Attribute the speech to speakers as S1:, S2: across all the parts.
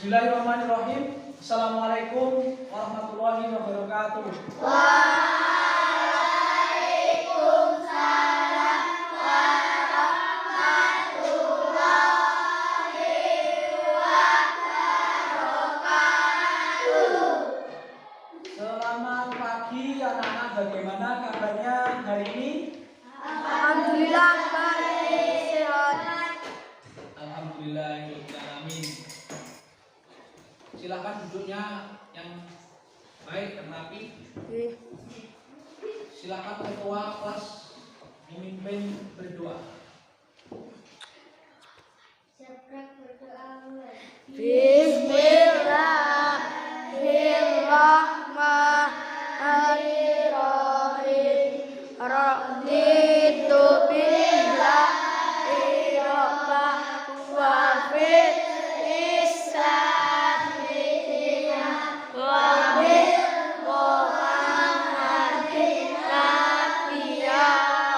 S1: Bismillahirrahmanirrahim. Assalamualaikum warahmatullahi wabarakatuh.
S2: Waalaikumsalam warahmatullahi wabarakatuh.
S1: Selamat pagi anak-anak, bagaimana kabarnya hari ini?
S2: Alhamdulillah baik, sehat.
S1: Alhamdulillahirrahmanirrahim. Silakan duduknya yang baik dan rapi. Silakan ketua kelas memimpin berdoa.
S2: Bismillahirrahmanirrahim. Raditu billahi rabban wa bil Islam dinan wa bil Muhammadin nabiyya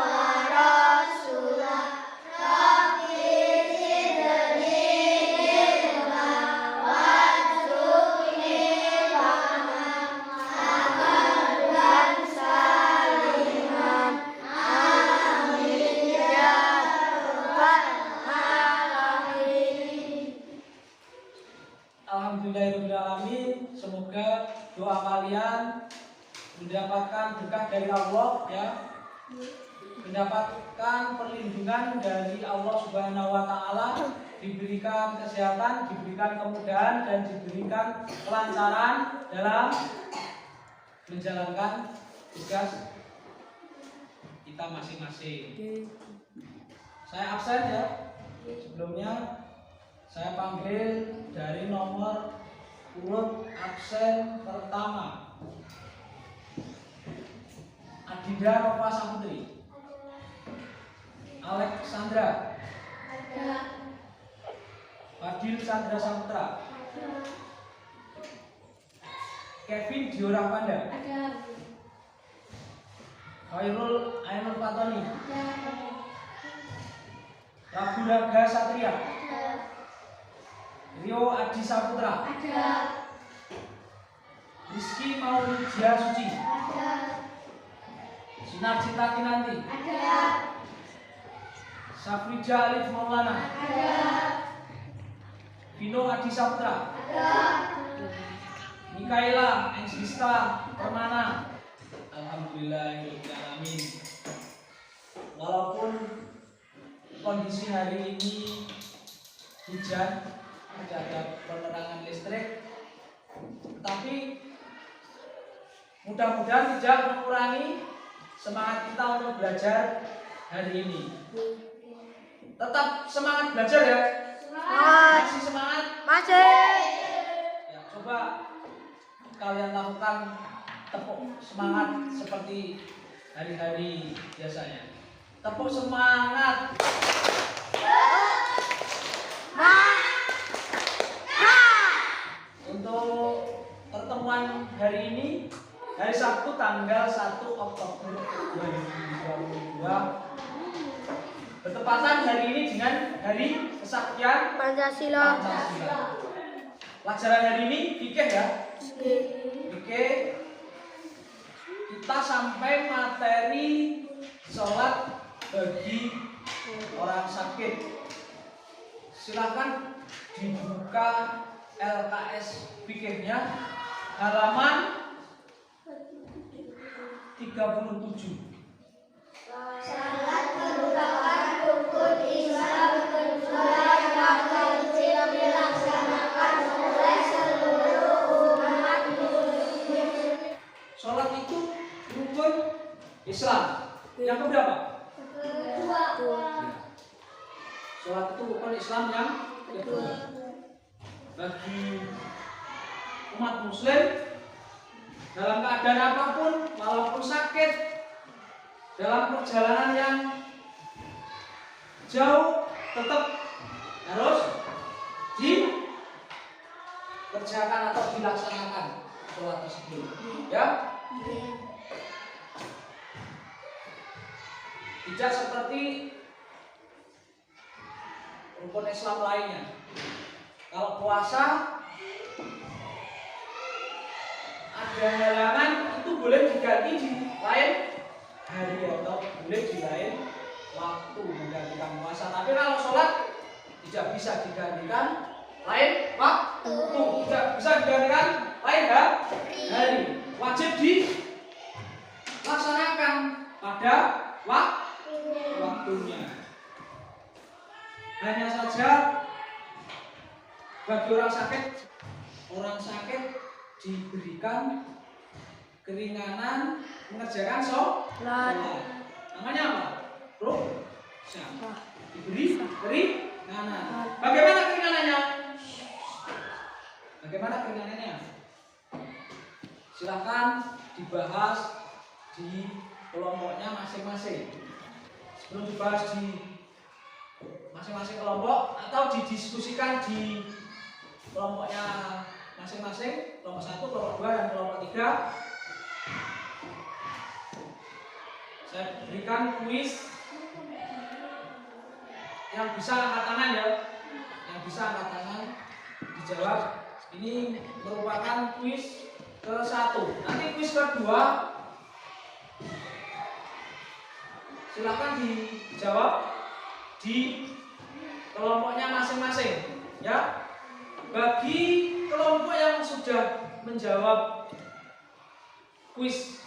S2: wa rasulah. Rabbi zidni ilma warzuqni fahman amalan salihan. Amin ya rabbal alamin.
S1: Alhamdulillahirrahmanirrahim. Semoga doa kalian mendapatkan berkah dari Allah, ya, mendapatkan perlindungan dari Allah Subhanahu wa Ta'ala, diberikan kesehatan, diberikan kemudahan, dan diberikan kelancaran dalam menjalankan tugas kita masing-masing. Saya absen, ya. Sebelumnya saya panggil dari nomor urut absen pertama, Adinda Nova Saputri. Alexandra. Fadil Chandra Saputra. Kevin Diora Panda. Khairul Ainul Fatoni. Raguraga Satria. Rio Adi Saputra. Rizky Maulidia Suci. Sinar Cita Kinanti. Safrija Alif Maulana. Vino Adi Saputra. Mikaela Engslista Permana. Alhamdulillahirrahmanirrahim. Walaupun kondisi hari ini hujan, tidak ada penerangan listrik, tapi mudah-mudahan tidak mengurangi semangat kita untuk belajar hari ini. Tetap semangat belajar, ya. Masih semangat?
S2: Masih.
S1: Ya, coba kalian lakukan tepuk semangat seperti hari-hari biasanya. Tepuk semangat. Untuk pertemuan hari ini, hari Sabtu tanggal 1 Oktober 2022, bertepatan hari ini dengan Hari Kesaktian
S2: Pancasila.
S1: Pelajaran hari ini fikih, ya. Fikih. Kita sampai materi sholat bagi orang sakit. Silakan dibuka LKS fikihnya halaman 37.
S2: Salat merupakan rukun Islam kedua yang wajib dilaksanakan oleh seluruh umat muslim.
S1: Sholat itu rukun Islam yang keberapa?
S2: Kedua.
S1: Sholat itu rukun Islam yang kedua. Bagi umat muslim, dalam keadaan apapun, walaupun sakit, dalam perjalanan yang jauh, tetap harus dikerjakan atau dilaksanakan sholat tersebut, ya. Tidak seperti rukun Islam lainnya. Kalau puasa ada halangan itu boleh diganti di lain hari atau boleh di lain waktu menggantikan puasa. Tapi kalau sholat tidak bisa digantikan lain waktu, tidak bisa digantikan lain hari. Wajib dilaksanakan pada waktunya. Hanya saja bagi orang sakit diberikan keringanan mengerjakan sholat. Namanya apa? Rukhsah. Diberi keringanan. Bagaimana keringanannya? Silakan dibahas di kelompoknya masing-masing. Sebelum dibahas di masing-masing kelompok atau didiskusikan di kelompoknya masing-masing, kelompok 1, kelompok 2, dan kelompok 3. Saya berikan kuis yang bisa angkat tangan ya, dijawab. Ini merupakan kuis ke-1. Nanti kuis kedua silakan dijawab di kelompoknya masing-masing ya. Bagi kelompok yang sudah menjawab kuis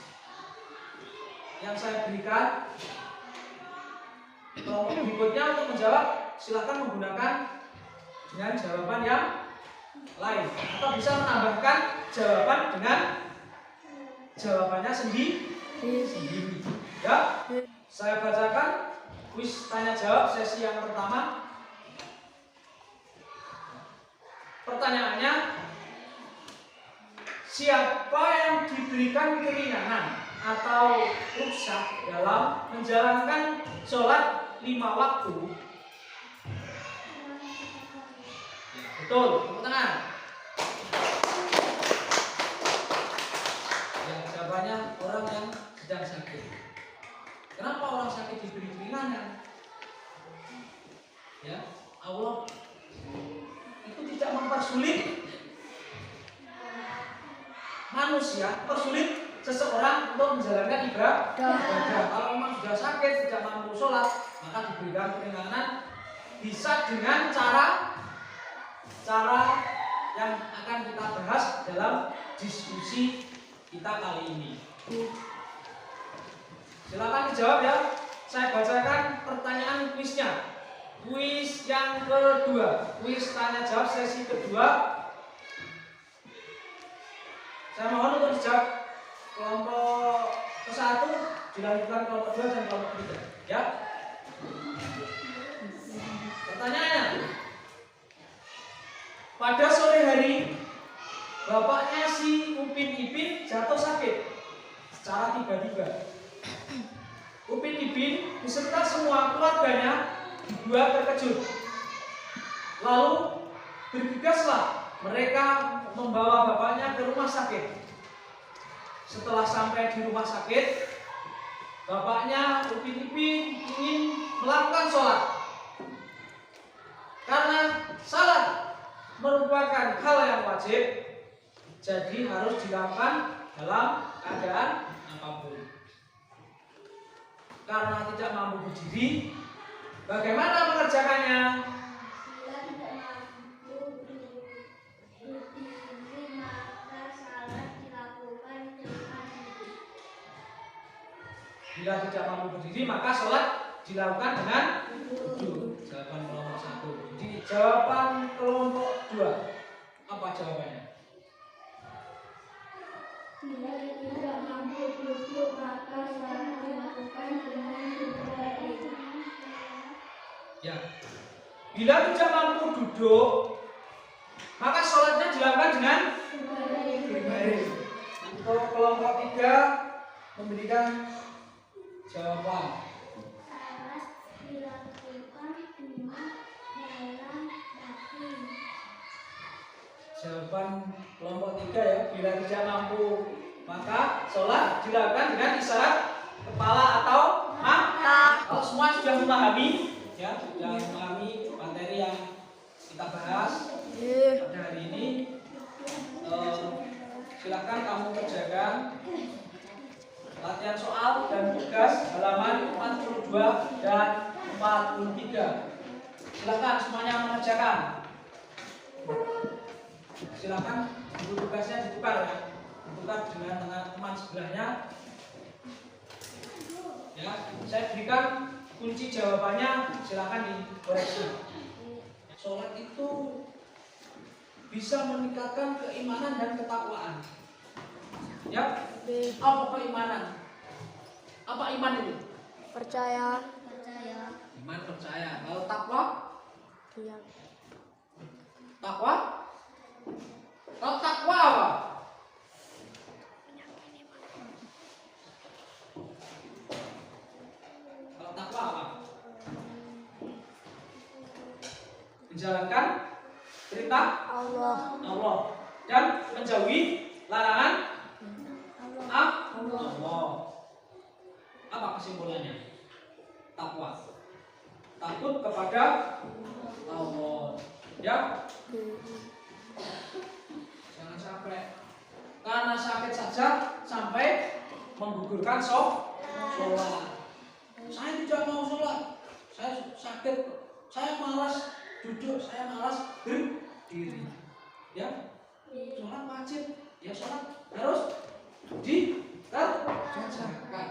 S1: yang saya berikan, kelompok berikutnya untuk menjawab silakan menggunakan dengan jawaban yang lain atau bisa menambahkan jawaban dengan jawabannya sendiri ya. Saya bacakan kuis tanya jawab sesi yang pertama. Pertanyaannya, siapa yang diberikan keringanan atau rukhsah dalam menjalankan sholat 5 waktu? Betul, tepuk tangan. Ya, jawabannya orang yang sedang sakit. Kenapa orang sakit diberi keringanan? Ya, Allah itu tidak mempersulit manusia, persulit seseorang untuk menjalankan ibadah. Kalau memang sudah sakit, tidak mampu sholat, maka diberikan keringanan bisa dengan cara yang akan kita bahas dalam diskusi kita kali ini. Silakan dijawab ya. Saya bacakan pertanyaan kuisnya. Kuis yang kedua, kuis tanya jawab sesi kedua. Saya mohon untuk dijawab kelompok ke-1, dilanjutkan kelompok 2 dan kelompok 3 ya. Pertanyaannya, pada sore hari bapaknya si Upin Ipin jatuh sakit secara tiba-tiba. Upin Ipin beserta semua keluarganya dibuat terkejut. Lalu bergegaslah mereka membawa bapaknya ke rumah sakit. Setelah sampai di rumah sakit, bapaknya Upin Ipin ingin melakukan sholat. Karena salat merupakan hal yang wajib, jadi harus dilakukan dalam keadaan apapun. Karena tidak mampu berdiri, bagaimana mengerjakannya?
S2: Bila tidak mampu berdiri, maka salat dilakukan dengan duduk.
S1: Bila tidak mampu berdiri, maka sholat dilakukan dengan duduk. Jawaban kelompok 1. Jadi jawaban kelompok 2, apa jawabannya?
S2: Bila tidak mampu duduk, maka salat dilakukan dengan berbaring.
S1: Ya. Bila tidak mampu duduk, maka sholatnya dilakukan dengan berbaring. Untuk kelompok 3 memberikan jawaban.
S2: Salat dilakukan dengan jalan kaki.
S1: Jawaban kelompok 3 ya. Bila tidak mampu, maka sholat dilakukan dengan isyarat kepala atau mata. Kalau semua sudah memahami, ya, sudah memahami materi yang kita bahas pada hari ini, Silakan kamu kerjakan latihan soal dan tugas halaman 42 dan 43. Silakan semuanya mengerjakan. Silakan buku tugasnya ditukar ya, ditukar dengan teman sebelahnya. Ya, saya berikan kunci jawabannya, silakan dikoreksi. Sholat itu bisa meningkatkan keimanan dan ketakwaan. Ya, apa keimanan? Apa iman itu?
S2: Percaya.
S1: Iman percaya. Kalau takwa?
S2: Diam.
S1: Takwa? Kalau takwa apa? Kalau takwa apa? Menjalankan perintah
S2: Allah.
S1: Allah dan menjauhi larangan Allah. Apa kesimpulannya? Takwa, takut kepada Allah. Ya, jangan sampai karena sakit saja sampai menggugurkan sholat. Saya tidak mau sholat, saya sakit, saya malas duduk, saya malas berdiri. Ya, sholat wajib, ya sholat harus dikerjakan.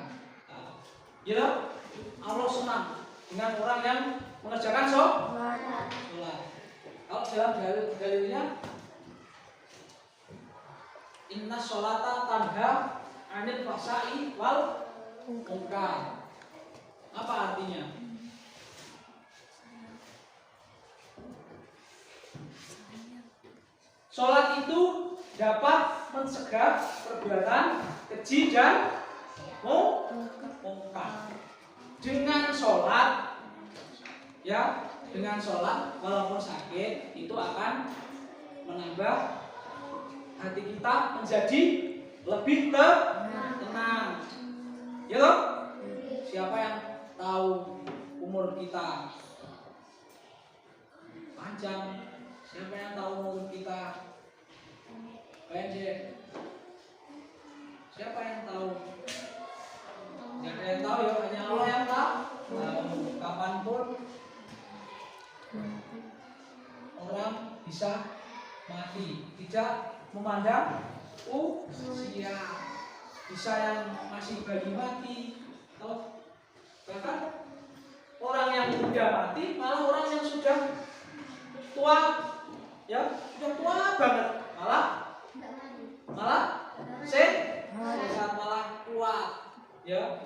S1: Ya, Allah senang dengan orang yang mengerjakan sholat. Kalau dalam dalilnya, inna sholata tanha anil fahsai wal munkar. Apa artinya? Sholat itu dapat mencegah perbuatan keji dan mungkar. Dengan sholat, ya, dengan sholat walaupun sakit itu akan menambah hati kita menjadi lebih tenang. Ya toh? Siapa yang tahu umur kita panjang? Siapa yang tahu umur kita pendek? Siapa yang tahu? Tidak ada yang tahu ya, hanya Allah yang tahu. Kapanpun orang bisa mati, tidak memandang usia. Bisa yang masih bayi mati, atau bahkan orang yang muda mati, malah orang yang sudah tua, ya sudah tua banget, malah sehat, malah kuat. Ya,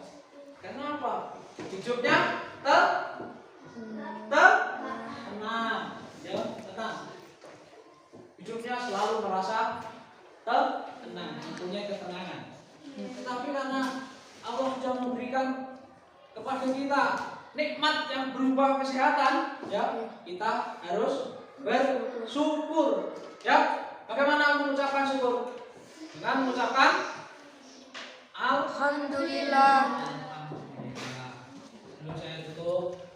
S1: kenapa? Hidupnya tenang, ya tenang. Hidupnya selalu merasa tenang, mempunyai ketenangan. Tetapi karena Allah sudah memberikan kepada kita nikmat yang berupa kesehatan, ya kita harus bersyukur. Ya, bagaimana mengucapkan syukur? Dengan mengucapkan
S2: Alhamdulillah.
S1: Alhamdulillah. Sebelum saya tutup,